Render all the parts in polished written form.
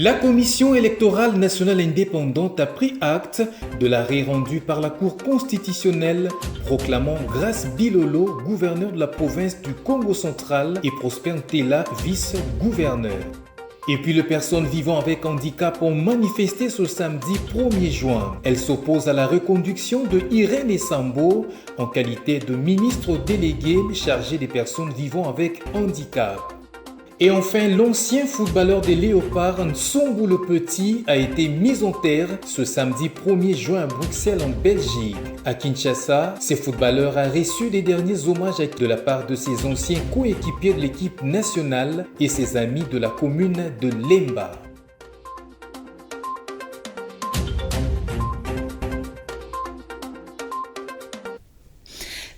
La Commission électorale nationale indépendante a pris acte de l'arrêt rendu par la Cour constitutionnelle proclamant Grace Bilolo gouverneur de la province du Congo central et Prosper Ntela vice-gouverneur. Et puis les personnes vivant avec handicap ont manifesté ce samedi 1er juin. Elles s'opposent à la reconduction de Irène Esambo en qualité de ministre délégué chargé des personnes vivant avec handicap. Et enfin, l'ancien footballeur des Léopards, Nsongo le Petit, a été mis en terre ce samedi 1er juin à Bruxelles en Belgique. À Kinshasa, ce footballeur a reçu les derniers hommages de la part de ses anciens coéquipiers de l'équipe nationale et ses amis de la commune de Lemba.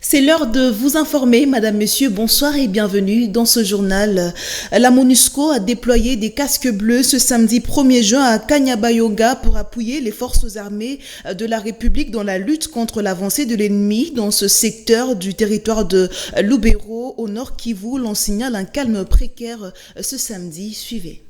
C'est l'heure de vous informer, Madame, Monsieur, bonsoir et bienvenue dans ce journal. La MONUSCO a déployé des casques bleus ce samedi 1er juin à Kanyabayonga pour appuyer les forces armées de la République dans la lutte contre l'avancée de l'ennemi dans ce secteur du territoire de Lubero au nord Kivu. L'on signale un calme précaire ce samedi. Suivez.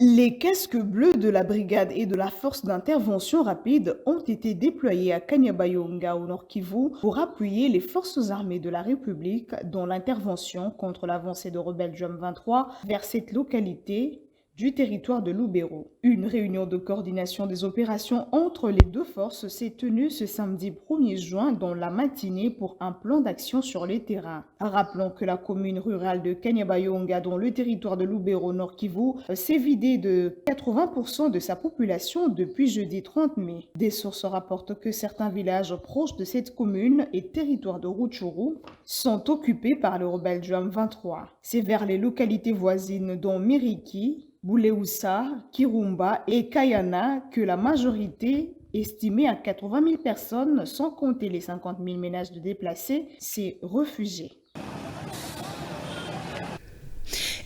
Les casques bleus de la brigade et de la force d'intervention rapide ont été déployés à Kanyabayonga au Nord Kivu pour appuyer les forces armées de la République dans l'intervention contre l'avancée de rebelles Jom 23 vers cette localité du territoire de Lubero. Une réunion de coordination des opérations entre les deux forces s'est tenue ce samedi 1er juin dans la matinée pour un plan d'action sur les terrains. Rappelons que la commune rurale de Kanyabayonga, dans le territoire de Lubero Nord Kivu, s'est vidée de 80% de sa population depuis jeudi 30 mai. Des sources rapportent que certains villages proches de cette commune et territoire de Rutshuru sont occupés par le rebelle Jom 23. C'est vers les localités voisines dont Miriki, Bouleusa, Kirumba et Kayana que la majorité, estimée à 80 000 personnes, sans compter les 50 000 ménages de déplacés, s'est réfugiée.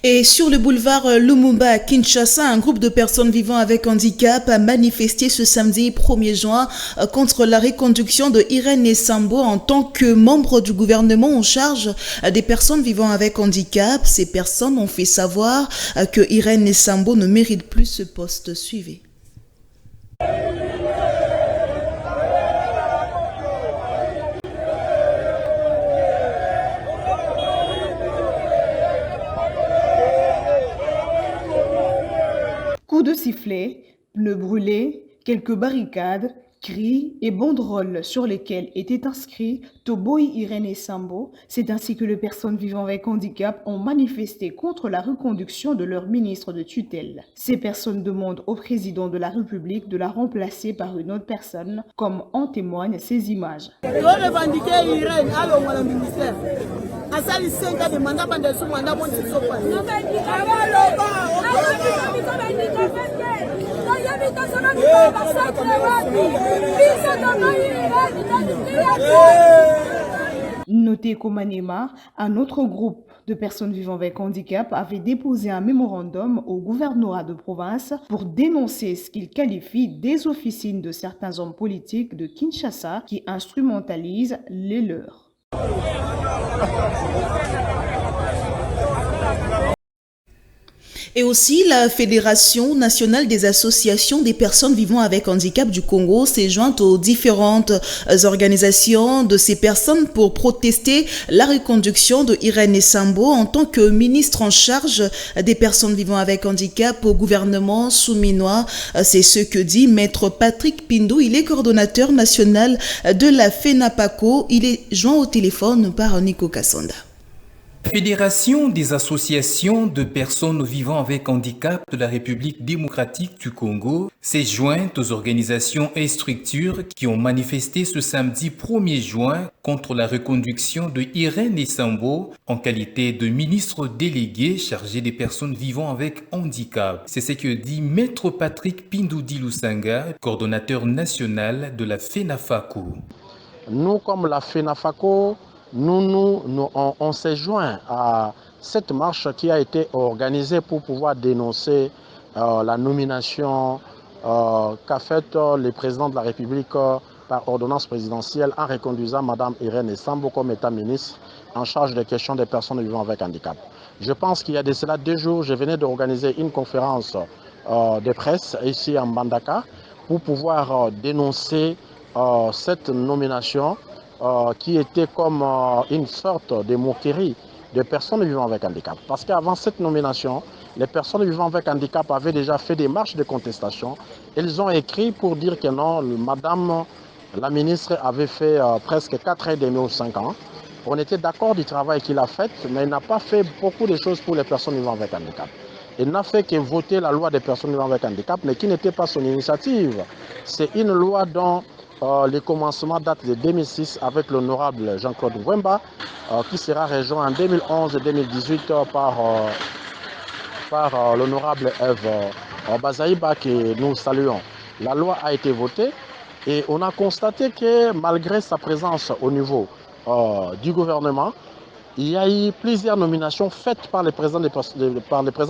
Et sur le boulevard Lumumba à Kinshasa, un groupe de personnes vivant avec handicap a manifesté ce samedi 1er juin contre la reconduction de Irène Esambo en tant que membre du gouvernement en charge des personnes vivant avec handicap. Ces personnes ont fait savoir que Irène Esambo ne mérite plus ce poste. Suivez. Coups de sifflet, pneus brûlés, quelques barricades, cris et banderoles sur lesquelles étaient inscrits Toboy Irène Esambo. C'est ainsi que les personnes vivant avec handicap ont manifesté contre la reconduction de leur ministre de tutelle. Ces personnes demandent au président de la République de la remplacer par une autre personne, comme en témoignent ces images. Notez qu'au Maniema, un autre groupe de personnes vivant avec handicap avait déposé un mémorandum au gouvernorat de province pour dénoncer ce qu'il qualifie des officines de certains hommes politiques de Kinshasa qui instrumentalisent les leurs. Et aussi, la Fédération nationale des associations des personnes vivant avec handicap du Congo s'est jointe aux différentes organisations de ces personnes pour protester la reconduction de Irène Esambo en tant que ministre en charge des personnes vivant avec handicap au gouvernement souminois. C'est ce que dit Maître Patrick Pindou. Il est coordonnateur national de la FENAPACO. Il est joint au téléphone par Nico Kassonda. La Fédération des associations de personnes vivant avec handicap de la République démocratique du Congo s'est jointe aux organisations et structures qui ont manifesté ce samedi 1er juin contre la reconduction de Irène Esambo en qualité de ministre délégué chargé des personnes vivant avec handicap. C'est ce que dit Maître Patrick Pindoudi Lusanga, coordonnateur national de la FENAFACO. Nous, comme la FENAFACO, on s'est joint à cette marche qui a été organisée pour pouvoir dénoncer la nomination qu'a faite le président de la République par ordonnance présidentielle en reconduisant Mme Irène Esambo comme État ministre en charge des questions des personnes vivant avec handicap. Je pense qu'il y a de cela 2 jours, je venais d'organiser une conférence de presse ici en Mbandaka pour pouvoir dénoncer cette nomination qui était comme une sorte de moquerie des personnes vivant avec handicap. Parce qu'avant cette nomination, les personnes vivant avec handicap avaient déjà fait des marches de contestation. Ils ont écrit pour dire que non, madame la ministre avait fait presque 4 ans et demi ou 5 ans. On était d'accord du travail qu'il a fait, mais il n'a pas fait beaucoup de choses pour les personnes vivant avec handicap. Il n'a fait que voter la loi des personnes vivant avec handicap, mais qui n'était pas son initiative. C'est une loi dont le commencement date de 2006 avec l'honorable Jean-Claude Wemba, qui sera rejoint en 2011 et 2018 par l'honorable Eve Bazaïba, que nous saluons. La loi a été votée et on a constaté que malgré sa présence au niveau du gouvernement, il y a eu plusieurs nominations faites par le président de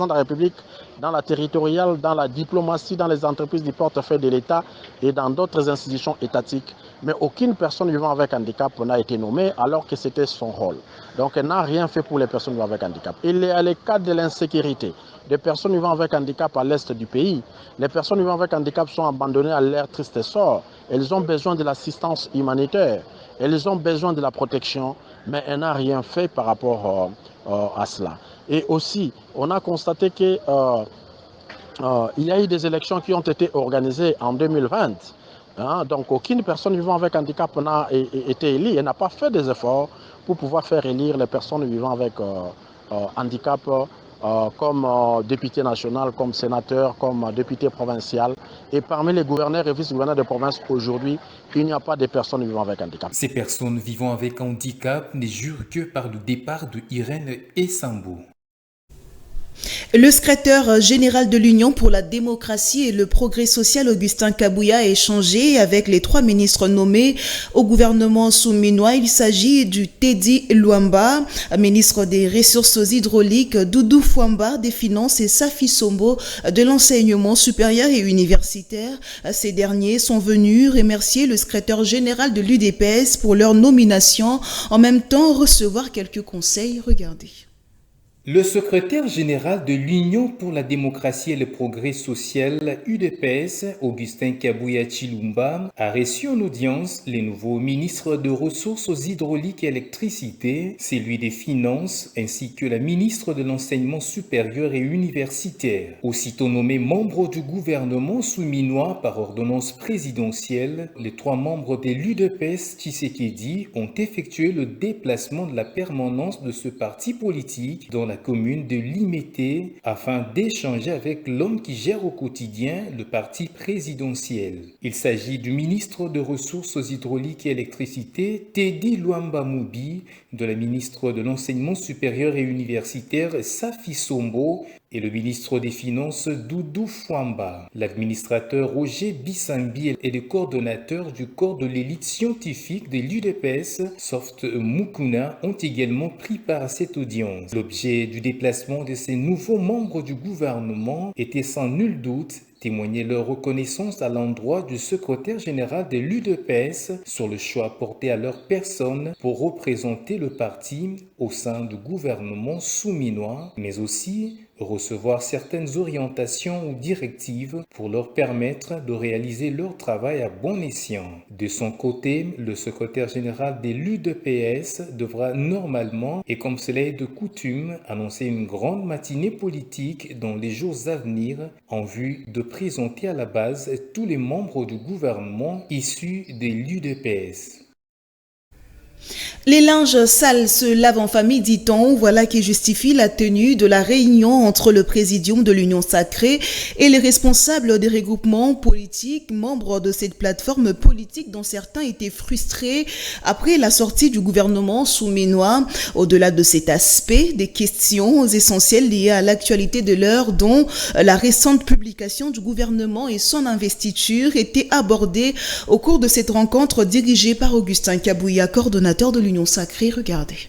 la République dans la territoriale, dans la diplomatie, dans les entreprises du portefeuille de l'État et dans d'autres institutions étatiques. Mais aucune personne vivant avec handicap n'a été nommée alors que c'était son rôle. Donc elle n'a rien fait pour les personnes vivant avec handicap. Il y a le cas de l'insécurité des personnes vivant avec handicap à l'est du pays. Les personnes vivant avec handicap sont abandonnées à leur triste sort. Elles ont besoin de l'assistance humanitaire. Elles ont besoin de la protection, mais elle n'a rien fait par rapport à cela. Et aussi, on a constaté qu'il y a eu des élections qui ont été organisées en 2020. Donc, aucune personne vivant avec handicap n'a été élue. Elle n'a pas fait des efforts pour pouvoir faire élire les personnes vivant avec handicap comme député national, comme sénateur, comme député provincial. Et parmi les gouverneurs et vice-gouverneurs de province aujourd'hui, il n'y a pas de personnes vivant avec handicap. Ces personnes vivant avec handicap ne jurent que par le départ de Irène Essambo. Le secrétaire général de l'Union pour la démocratie et le progrès social, Augustin Kabouya, a échangé avec les 3 ministres nommés au gouvernement souminois. Il s'agit du Teddy Luamba, ministre des Ressources hydrauliques, Doudou Fouamba des Finances et Safi Sombo de l'enseignement supérieur et universitaire. Ces derniers sont venus remercier le secrétaire général de l'UDPS pour leur nomination, en même temps recevoir quelques conseils. Regardez. Le secrétaire général de l'Union pour la démocratie et le progrès social, UDPS, Augustin Kabouya Chilumba, a reçu en audience les nouveaux ministres de ressources hydrauliques et électricité, celui des finances, ainsi que la ministre de l'enseignement supérieur et universitaire. Aussitôt nommés membres du gouvernement souminois par ordonnance présidentielle, les 3 membres de l'UDPS Tshisekedi ont effectué le déplacement de la permanence de ce parti politique dans la commune de Limete afin d'échanger avec l'homme qui gère au quotidien le parti présidentiel. Il s'agit du ministre de Ressources hydrauliques et électricité, Teddy Luamba Moubi, de la ministre de l'Enseignement supérieur et universitaire, Safi Sombo, et le ministre des Finances, Doudou Fouamba. L'administrateur Roger Bissambi et le coordonnateur du corps de l'élite scientifique de l'UDPS, Soft Mukuna, ont également pris part à cette audience. L'objet du déplacement de ces nouveaux membres du gouvernement était sans nul doute témoigner leur reconnaissance à l'endroit du secrétaire général de l'UDPS sur le choix porté à leur personne pour représenter le parti au sein du gouvernement souminois, mais aussi recevoir certaines orientations ou directives pour leur permettre de réaliser leur travail à bon escient. De son côté, le secrétaire général de l'UDPS devra normalement, et comme cela est de coutume, annoncer une grande matinée politique dans les jours à venir en vue de présenter à la base tous les membres du gouvernement issus de l'UDPS. Les linges sales se lavent en famille, dit-on. Voilà qui justifie la tenue de la réunion entre le présidium de l'Union sacrée et les responsables des regroupements politiques, membres de cette plateforme politique dont certains étaient frustrés après la sortie du gouvernement souminois. Au-delà de cet aspect, des questions essentielles liées à l'actualité de l'heure, dont la récente publication du gouvernement et son investiture, étaient abordées au cours de cette rencontre dirigée par Augustin Kabouya, coordonnateur de l'Union sacrée. Regardez.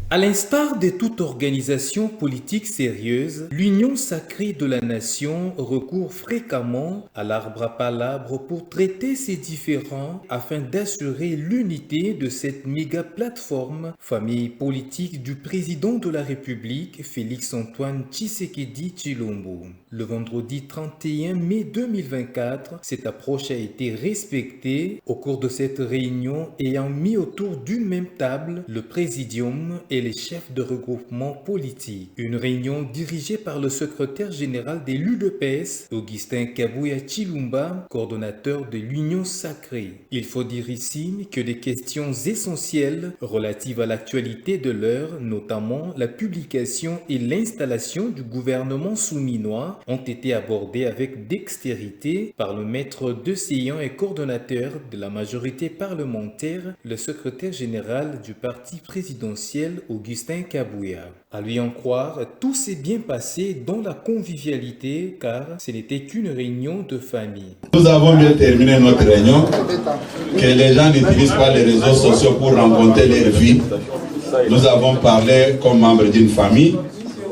À l'instar de toute organisation politique sérieuse, l'Union sacrée de la nation recourt fréquemment à l'arbre à palabre pour traiter ses différends afin d'assurer l'unité de cette méga plateforme, famille politique du président de la République, Félix-Antoine Tshisekedi Tshilombo. Le vendredi 31 mai 2024, cette approche a été respectée au cours de cette réunion ayant mis autour d'une même table le présidium et les chefs de regroupement politique. Une réunion dirigée par le secrétaire général de l'UDPS, Augustin Kabuya Tshilomba, coordonnateur de l'Union sacrée. Il faut dire ici que des questions essentielles relatives à l'actualité de l'heure, notamment la publication et l'installation du gouvernement souminois, ont été abordées avec dextérité par le maître de séance et coordonnateur de la majorité parlementaire, le secrétaire général du parti présidentiel Augustin Kabuya. À lui en croire, tout s'est bien passé dans la convivialité car ce n'était qu'une réunion de famille. Nous avons bien terminé notre réunion, que les gens n'utilisent pas les réseaux sociaux pour rencontrer leur vie. Nous avons parlé comme membres d'une famille.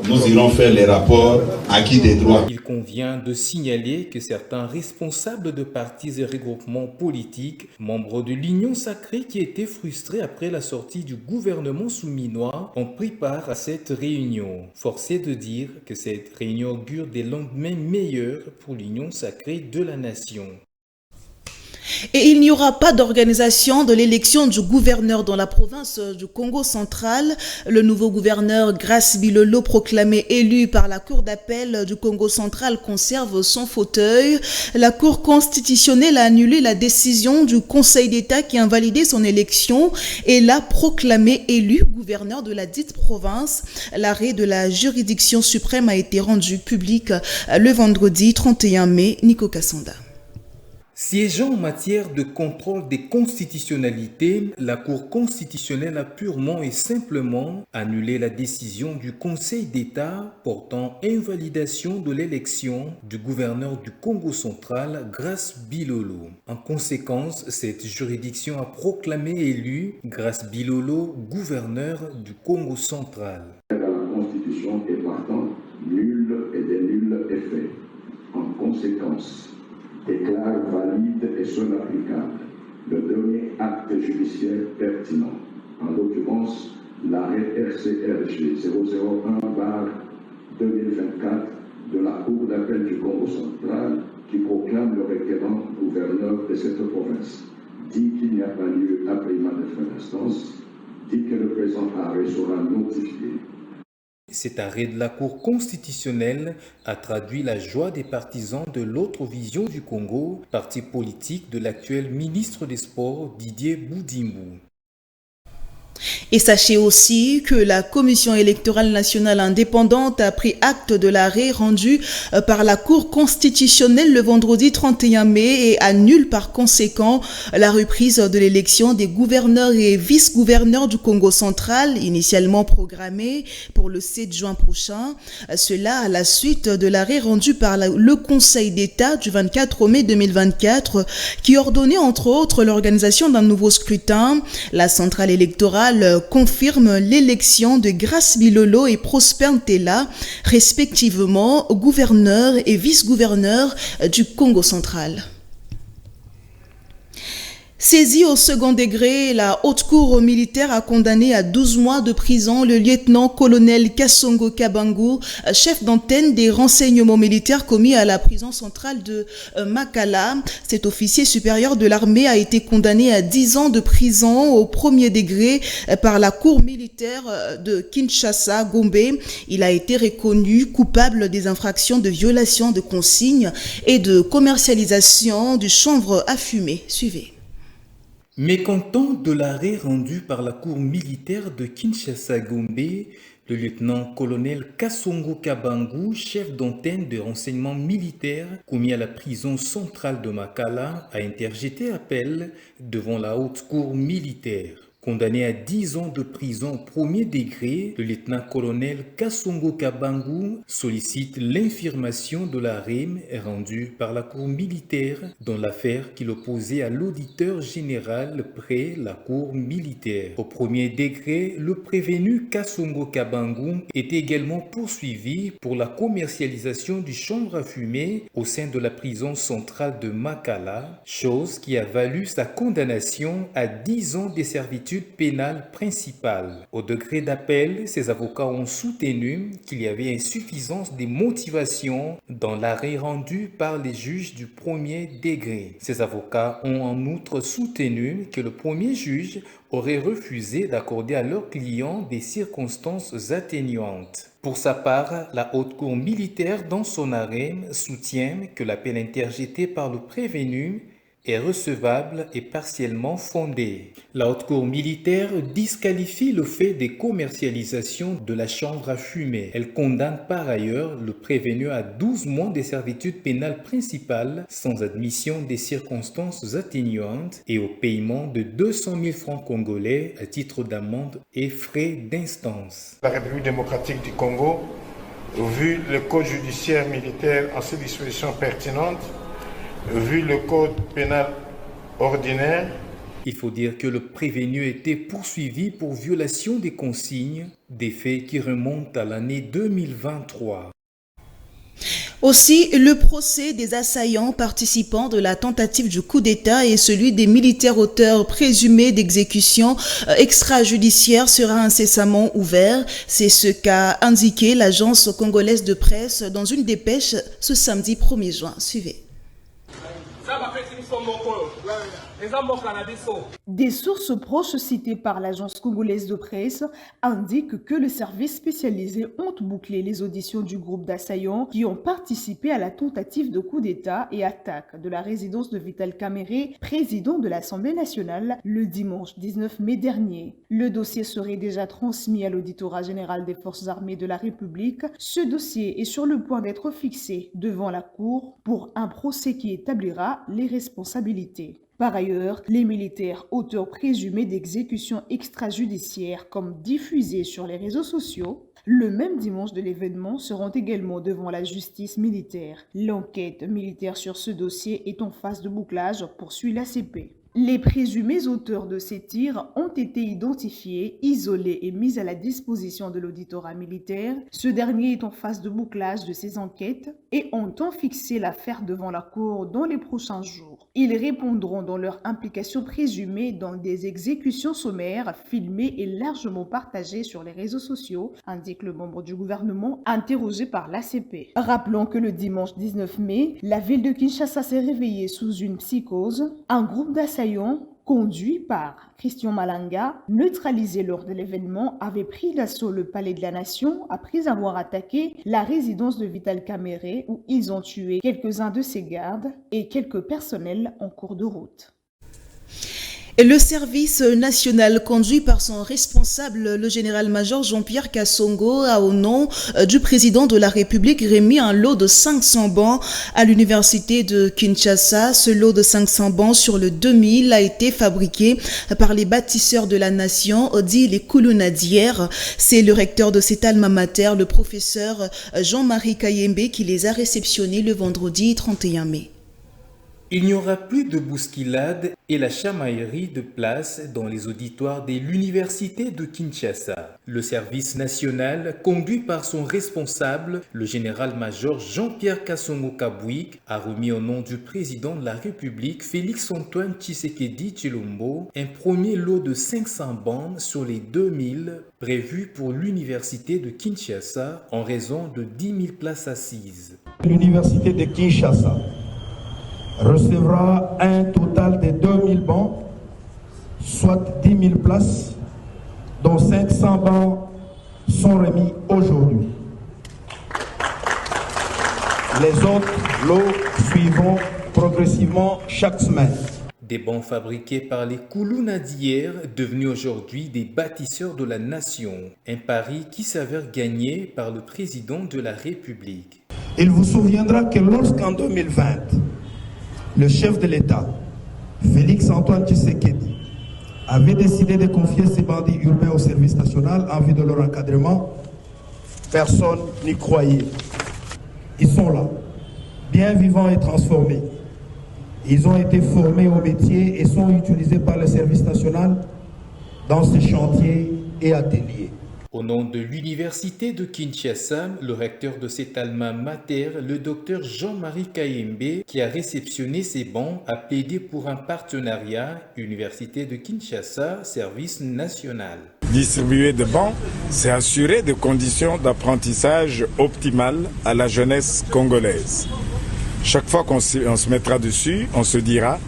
Nous irons faire les rapports acquis des droits. Il convient de signaler que certains responsables de partis et regroupements politiques, membres de l'Union sacrée qui étaient frustrés après la sortie du gouvernement souminois, ont pris part à cette réunion. Force est de dire que cette réunion augure des lendemains meilleurs pour l'Union sacrée de la nation. Et il n'y aura pas d'organisation de l'élection du gouverneur dans la province du Congo central. Le nouveau gouverneur Grace Bilolo, proclamé élu par la Cour d'appel du Congo central, conserve son fauteuil. La Cour constitutionnelle a annulé la décision du Conseil d'État qui a invalidé son élection et l'a proclamé élu gouverneur de la dite province. L'arrêt de la juridiction suprême a été rendu public le vendredi 31 mai. Nico Kassanda. Siégeant en matière de contrôle des constitutionnalités, la Cour constitutionnelle a purement et simplement annulé la décision du Conseil d'État portant invalidation de l'élection du gouverneur du Congo central, Grace Bilolo. En conséquence, cette juridiction a proclamé élu Grace Bilolo gouverneur du Congo central. La Constitution est partant, nul et de nul effet. En conséquence, déclare valide et seul applicable le dernier acte judiciaire pertinent, en l'occurrence l'arrêt RCRG 001/2024 de la Cour d'appel du Congo central qui proclame le requérant gouverneur de cette province, dit qu'il n'y a pas lieu à paiement de frais d'instance, dit que le présent arrêt sera notifié. Cet arrêt de la Cour constitutionnelle a traduit la joie des partisans de l'autre vision du Congo, parti politique de l'actuel ministre des Sports Didier Boudimou. Et sachez aussi que la Commission électorale nationale indépendante a pris acte de l'arrêt rendu par la Cour constitutionnelle le vendredi 31 mai et annule par conséquent la reprise de l'élection des gouverneurs et vice-gouverneurs du Congo central, initialement programmée pour le 7 juin prochain. Cela à la suite de l'arrêt rendu par le Conseil d'État du 24 mai 2024 qui ordonnait entre autres l'organisation d'un nouveau scrutin. La centrale électorale confirme l'élection de Grace Bilolo et Prosper Ntela, respectivement gouverneur et vice-gouverneur du Congo central. Saisie au second degré, la haute cour militaire a condamné à 12 mois de prison le lieutenant-colonel Kasongo Kabangu, chef d'antenne des renseignements militaires commis à la prison centrale de Makala. Cet officier supérieur de l'armée a été condamné à 10 ans de prison au premier degré par la cour militaire de Kinshasa, Gombe. Il a été reconnu coupable des infractions de violation de consignes et de commercialisation du chanvre à fumer. Suivez. Mécontent de l'arrêt rendu par la cour militaire de Kinshasa-Gombe, le lieutenant-colonel Kasongo Kabangu, chef d'antenne de renseignement militaire commis à la prison centrale de Makala, a interjeté appel devant la haute cour militaire. Condamné à 10 ans de prison au premier degré, le lieutenant-colonel Kasongo Kabangu sollicite l'infirmation de la rime rendue par la cour militaire dans l'affaire qu'il opposait à l'auditeur général près la cour militaire. Au premier degré, le prévenu Kasongo Kabangu est également poursuivi pour la commercialisation du chanvre à fumer au sein de la prison centrale de Makala, chose qui a valu sa condamnation à 10 ans de servitude pénale principale. Au degré d'appel, ses avocats ont soutenu qu'il y avait insuffisance des motivations dans l'arrêt rendu par les juges du premier degré. Ces avocats ont en outre soutenu que le premier juge aurait refusé d'accorder à leur client des circonstances atténuantes. Pour sa part, la haute cour militaire dans son arrêt soutient que l'appel interjeté par le prévenu est recevable et partiellement fondée. La haute cour militaire disqualifie le fait des commercialisations de la chanvre à fumer. Elle condamne par ailleurs le prévenu à 12 mois de servitude pénale principale sans admission des circonstances atténuantes et au paiement de 200 000 francs congolais à titre d'amende et frais d'instance. La République démocratique du Congo, vu le code judiciaire militaire en ses dispositions pertinentes, vu le code pénal ordinaire, il faut dire que le prévenu était poursuivi pour violation des consignes, des faits qui remontent à l'année 2023. Aussi, le procès des assaillants participants de la tentative du coup d'État et celui des militaires auteurs présumés d'exécution extrajudiciaire sera incessamment ouvert. C'est ce qu'a indiqué l'agence congolaise de presse dans une dépêche ce samedi 1er juin. Suivez. Des sources proches citées par l'agence congolaise de presse indiquent que le service spécialisé ont bouclé les auditions du groupe d'assaillants qui ont participé à la tentative de coup d'État et attaque de la résidence de Vital Kamerhe, président de l'Assemblée nationale, le dimanche 19 mai dernier. Le dossier serait déjà transmis à l'auditorat général des forces armées de la République. Ce dossier est sur le point d'être fixé devant la Cour pour un procès qui établira les responsabilités. Par ailleurs, les militaires auteurs présumés d'exécution extrajudiciaire comme diffusés sur les réseaux sociaux, le même dimanche de l'événement, seront également devant la justice militaire. L'enquête militaire sur ce dossier est en phase de bouclage, poursuit l'ACP. Les présumés auteurs de ces tirs ont été identifiés, isolés et mis à la disposition de l'auditorat militaire. Ce dernier est en phase de bouclage de ses enquêtes et entend fixer l'affaire devant la Cour dans les prochains jours. Ils répondront dans leur implication présumée dans des exécutions sommaires filmées et largement partagées sur les réseaux sociaux, indique le membre du gouvernement interrogé par l'ACP. Rappelons que le dimanche 19 mai, la ville de Kinshasa s'est réveillée sous une psychose. Un groupe d'assaillants conduit par Christian Malanga, neutralisé lors de l'événement, avait pris d'assaut le palais de la Nation après avoir attaqué la résidence de Vital Kamerhe où ils ont tué quelques-uns de ses gardes et quelques personnels en cours de route. Le service national conduit par son responsable, le général-major Jean-Pierre Kasongo, a au nom du président de la République remis un lot de 500 bancs à l'université de Kinshasa. Ce lot de 500 bancs sur le 2000 a été fabriqué par les bâtisseurs de la nation, dit les Koulunadières. C'est le recteur de cet alma mater, le professeur Jean-Marie Kayembe, qui les a réceptionnés le vendredi 31 mai. Il n'y aura plus de bousculade et la chamaillerie de place dans les auditoires de l'université de Kinshasa. Le service national, conduit par son responsable, le général-major Jean-Pierre Kasongo Kabouik, a remis au nom du président de la République, Félix-Antoine Tshisekedi Tshilombo, un premier lot de 500 bancs sur les 2000 prévus pour l'université de Kinshasa en raison de 10 000 places assises. L'université de Kinshasa recevra un total de 2000 bancs, soit 10 000 places, dont 500 bancs sont remis aujourd'hui. Les autres lots suivront progressivement chaque semaine. Des bancs fabriqués par les Koulunadières, devenus aujourd'hui des bâtisseurs de la nation. Un pari qui s'avère gagné par le président de la République. Il vous souviendra que lorsqu'en 2020, le chef de l'État, Félix-Antoine Tshisekedi, avait décidé de confier ces bandits urbains au service national en vue de leur encadrement, personne n'y croyait. Ils sont là, bien vivants et transformés. Ils ont été formés au métier et sont utilisés par le service national dans ces chantiers et ateliers. Au nom de l'Université de Kinshasa, le recteur de cet alma mater, le docteur Jean-Marie Kayembe, qui a réceptionné ces bons, a plaidé pour un partenariat Université de Kinshasa, service national. Distribuer des bons, c'est assurer des conditions d'apprentissage optimales à la jeunesse congolaise. Chaque fois qu'on se mettra dessus, on se dira,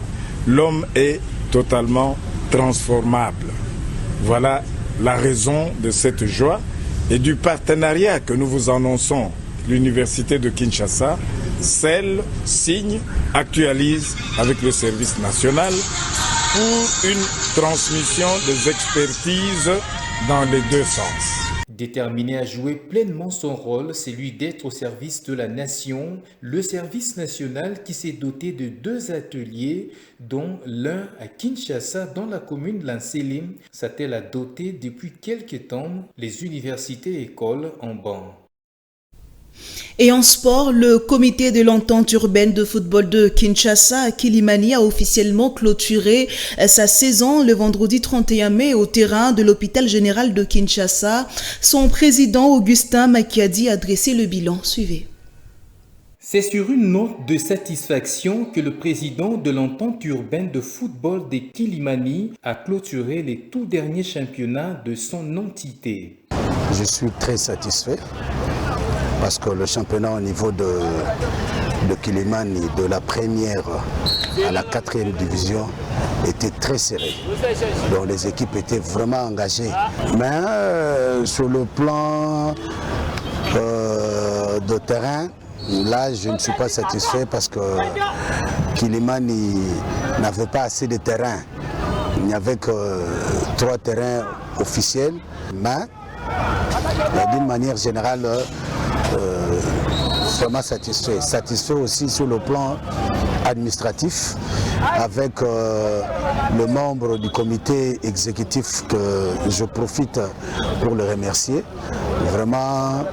l'homme est totalement transformable. Voilà la raison de cette joie et du partenariat que nous vous annonçons. L'Université de Kinshasa scelle, signe, actualise avec le service national pour une transmission des expertises dans les deux sens. Déterminé à jouer pleinement son rôle, celui d'être au service de la nation, le service national qui s'est doté de 2 ateliers, dont l'un à Kinshasa dans la commune de Lanselim, s'attelle à doter depuis quelques temps les universités et écoles en banc. Et en sport, le comité de l'entente urbaine de football de Kinshasa à Kilimani a officiellement clôturé sa saison le vendredi 31 mai au terrain de l'hôpital général de Kinshasa. Son président Augustin Makiadi a dressé le bilan. Suivez. C'est sur une note de satisfaction que le président de l'entente urbaine de football de Kilimani a clôturé les tout derniers championnats de son entité. Je suis très satisfait parce que le championnat au niveau de Kilimani, de la première à la 4e division, était très serré. Donc les équipes étaient vraiment engagées. Mais sur le plan de terrain, là je ne suis pas satisfait parce que Kilimani n'avait pas assez de terrain. Il n'y avait que 3 terrains officiels, mais d'une manière générale, vraiment satisfait. Satisfait aussi sur le plan administratif avec le membre du comité exécutif que je profite pour le remercier. Vraiment,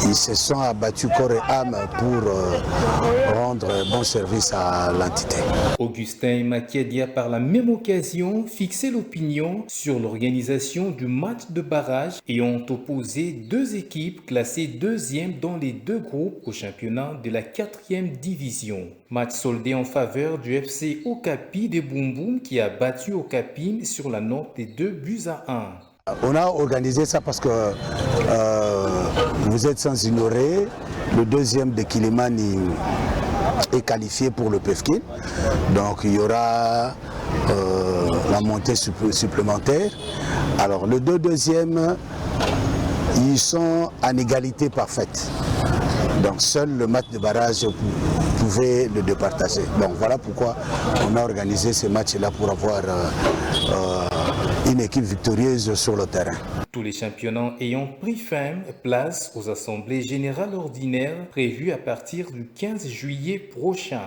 ils se sont abattus corps et âme pour rendre bon service à l'entité. Augustin Makiadi a par la même occasion fixé l'opinion sur l'organisation du match de barrage et ont opposé 2 équipes classées 2e dans les 2 groupes au championnat de la 4e division. Match soldé en faveur du FC Okapi de Boum Boum qui a battu Okapi sur la note des 2-1. On a organisé ça parce que vous êtes sans ignorer, le 2e de Kilimani est qualifié pour le PEFKIN. Donc il y aura la montée supplémentaire. Alors le 2e, ils sont en égalité parfaite. Donc seul le match de barrage pouvait le départager. Donc voilà pourquoi on a organisé ce match-là pour avoir une équipe victorieuse sur le terrain. Tous les championnats ayant pris fin, place aux assemblées générales ordinaires prévues à partir du 15 juillet prochain.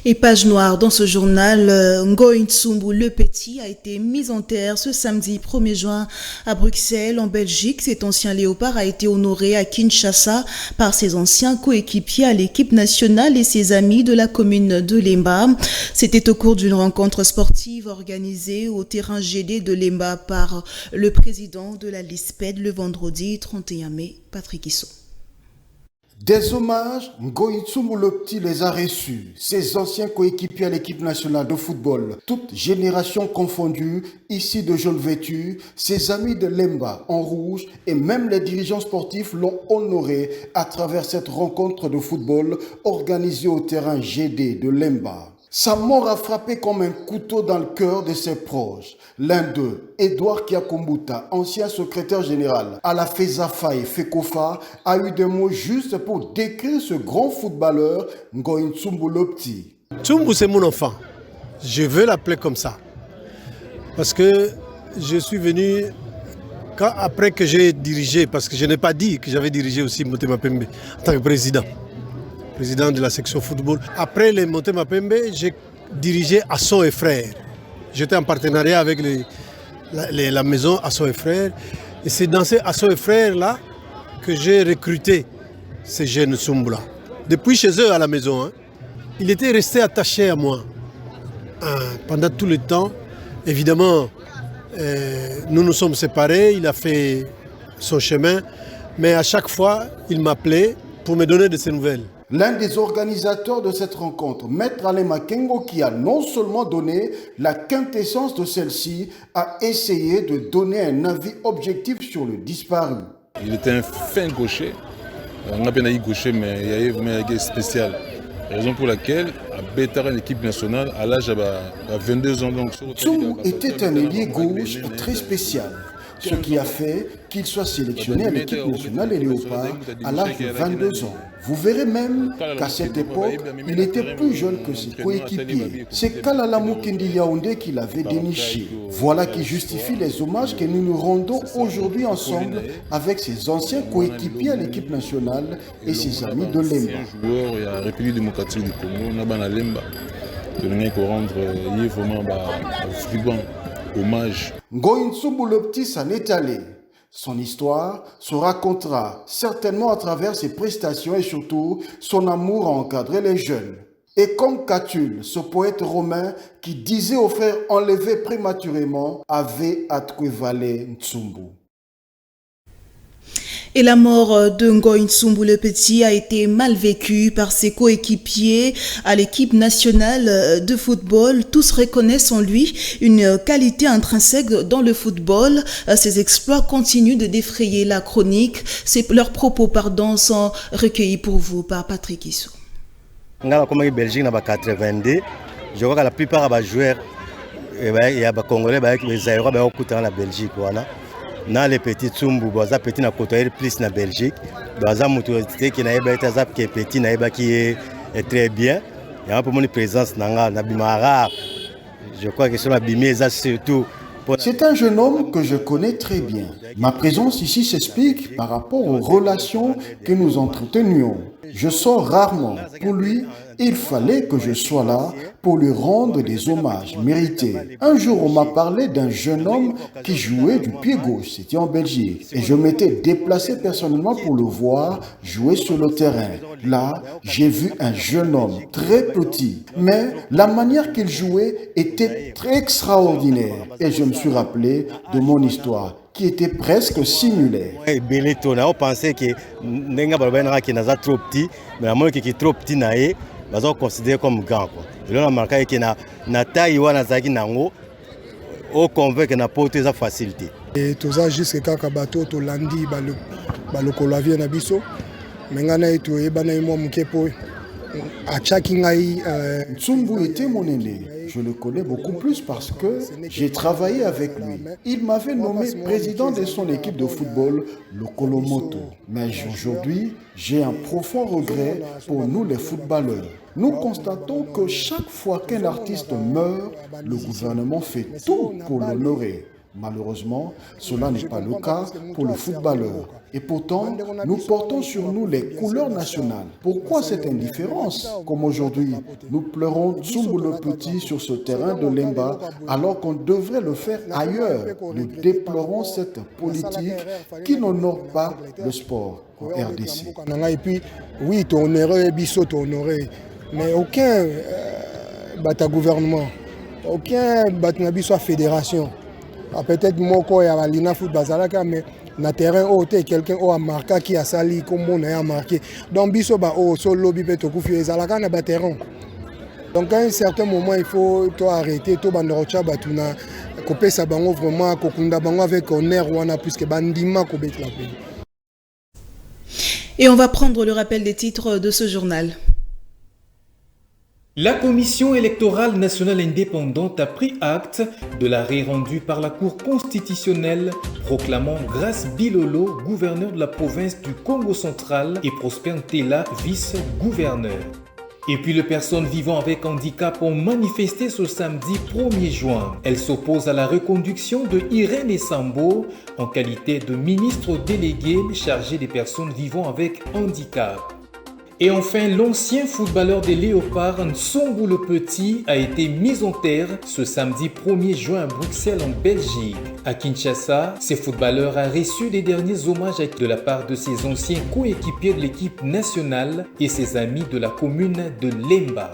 Et page noire dans ce journal, Ngoï Ntsumbu Le Petit a été mis en terre ce samedi 1er juin à Bruxelles, en Belgique. Cet ancien léopard a été honoré à Kinshasa par ses anciens coéquipiers à l'équipe nationale et ses amis de la commune de Lemba. C'était au cours d'une rencontre sportive organisée au terrain GD de Lemba par le président de la LISPED le vendredi 31 mai, Patrick Issou. Des hommages, Ngoï Ntsumbu Le Petit les a reçus. Ses anciens coéquipiers à l'équipe nationale de football, toutes générations confondues, ici de jeunes vêtus, ses amis de Lemba en rouge et même les dirigeants sportifs l'ont honoré à travers cette rencontre de football organisée au terrain GD de Lemba. Sa mort a frappé comme un couteau dans le cœur de ses proches. L'un d'eux, Edouard Kiakombuta, ancien secrétaire général à la FESAFA et FECOFA, a eu des mots justes pour décrire ce grand footballeur, Ngoï Ntsumbu Le Petit. Ntsumbu, c'est mon enfant. Je veux l'appeler comme ça. Parce que je suis venu après que j'ai dirigé, parce que je n'ai pas dit que j'avais dirigé aussi Motema Pembe en tant que président de la section football. Après les Motema Pembe, j'ai dirigé Asson et Frères. J'étais en partenariat avec la maison Asson et Frères. Et c'est dans ces Asson et Frères-là que j'ai recruté ces jeunes Tsumbu-là. Depuis chez eux à la maison, hein, il était resté attaché à moi pendant tout le temps. Évidemment, nous nous sommes séparés, il a fait son chemin, mais à chaque fois, il m'appelait pour me donner de ses nouvelles. L'un des organisateurs de cette rencontre, Maître Alain Makengo, qui a non seulement donné la quintessence de celle-ci, a essayé de donner un avis objectif sur le disparu. Il était un fin gaucher, on a bien dit gaucher, mais il y avait vraiment un gars spécial. Raison pour laquelle, à Bétara, l'équipe nationale, à l'âge de 22 ans. Tsumbu était un ailier gauche très spécial, ce qui a fait qu'il soit sélectionné à l'équipe nationale et Léopard à l'âge de 22 ans. Vous verrez même qu'à cette époque, il était plus jeune que ses coéquipiers. C'est Kalala Mukendi Yaoundé qui l'avait déniché. Voilà qui justifie les hommages que nous nous rendons aujourd'hui ensemble avec ses anciens coéquipiers à l'équipe nationale et ses amis de Lemba. Il y a la République démocratique du Congo, on a Lemba. De venir rendre vraiment hommage. Ngoï Tsumbu le petit s'en est allé. Son histoire se racontera certainement à travers ses prestations et surtout son amour à encadrer les jeunes. Et comme Catulle, ce poète romain qui disait aux frères enlevés prématurément, Ave atquevale Tsumbu. Et la mort de Ngoï Tsumbu le Petit a été mal vécue par ses coéquipiers à l'équipe nationale de football. Tous reconnaissent en lui une qualité intrinsèque dans le football. Ses exploits continuent de défrayer la chronique. Leurs propos sont recueillis pour vous par Patrick Issou. Comme Belgique, dans 82, je crois que la plupart des joueurs, il y a des Congolais, les Aéros, la Belgique. Dans les petits Tsumbu, les petits na côtoyer plus na Belgique, les motorités qui na petit qui est très bien. Il y a un peu de présence na Bimara. Je crois que sur la Bimeza surtout. C'est un jeune homme que je connais très bien. Ma présence ici s'explique par rapport aux relations que nous entretenions. Je sors rarement. Pour lui, il fallait que je sois là pour lui rendre des hommages mérités. Un jour, on m'a parlé d'un jeune homme qui jouait du pied gauche. C'était en Belgique. Et je m'étais déplacé personnellement pour le voir jouer sur le terrain. Là, j'ai vu un jeune homme très petit. Mais la manière qu'il jouait était très extraordinaire. Et je me suis rappelé de mon histoire, qui était presque similaire. On pensait que Nenga Balbana qui n'est trop petit, mais la moitié qui est trop petit naé, on va considérer comme grand. Et là on a marqué que na taille wana zaki nango, on convainc que na porter sa facilité. Et tout ça jusqu'à quand bateau to landi le colavie na biso, mais ngana eto e bana imo mkepo. Tsumbu était mon aîné. Je le connais beaucoup plus parce que j'ai travaillé avec lui. Il m'avait nommé président de son équipe de football, le Kolomoto. Mais aujourd'hui, j'ai un profond regret pour nous les footballeurs. Nous constatons que chaque fois qu'un artiste meurt, le gouvernement fait tout pour l'honorer. Malheureusement, cela n'est pas le cas pour le footballeur. Et pourtant, nous portons sur nous les couleurs nationales. Pourquoi cette indifférence? Comme aujourd'hui, nous pleurons Tsumbu le Petit sur ce terrain de Lemba, alors qu'on devrait le faire ailleurs. Nous déplorons cette politique qui n'honore pas le sport en RDC. Et puis, oui, tu honorais, Bissot, tu honorais, mais aucun gouvernement, aucun fédération. Peut-être moi il y a l'INA foot bazalaka mais na terrain côté quelqu'un a marqué qui a sali comme on a marqué donc biso ba o so lobby peut ku fi ezalaka na ba terrain donc à un certain moment il faut arrêter to bandorocha batuna kopesa bango vraiment kokunda bango avec honneur wana puisque bandima ko bet la pays. Et on va prendre le rappel des titres de ce journal. La Commission électorale nationale indépendante a pris acte de l'arrêt rendu par la Cour constitutionnelle proclamant Grace Bilolo gouverneur de la province du Congo central et Prosper Ntela vice-gouverneur. Et puis les personnes vivant avec handicap ont manifesté ce samedi 1er juin. Elles s'opposent à la reconduction de Irène Essambo en qualité de ministre délégué chargé des personnes vivant avec handicap. Et enfin, l'ancien footballeur des Léopards, Nsongo le Petit, a été mis en terre ce samedi 1er juin à Bruxelles en Belgique. À Kinshasa, ce footballeur a reçu les derniers hommages de la part de ses anciens coéquipiers de l'équipe nationale et ses amis de la commune de Lemba.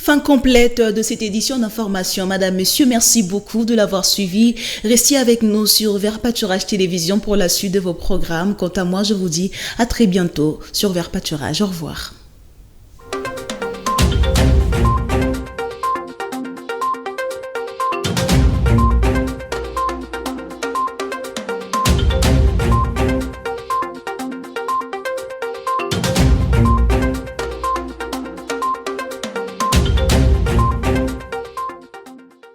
Fin complète de cette édition d'information. Madame, Monsieur, merci beaucoup de l'avoir suivi. Restez avec nous sur Vert Pâturage Télévision pour la suite de vos programmes. Quant à moi, je vous dis à très bientôt sur Vert Pâturage. Au revoir.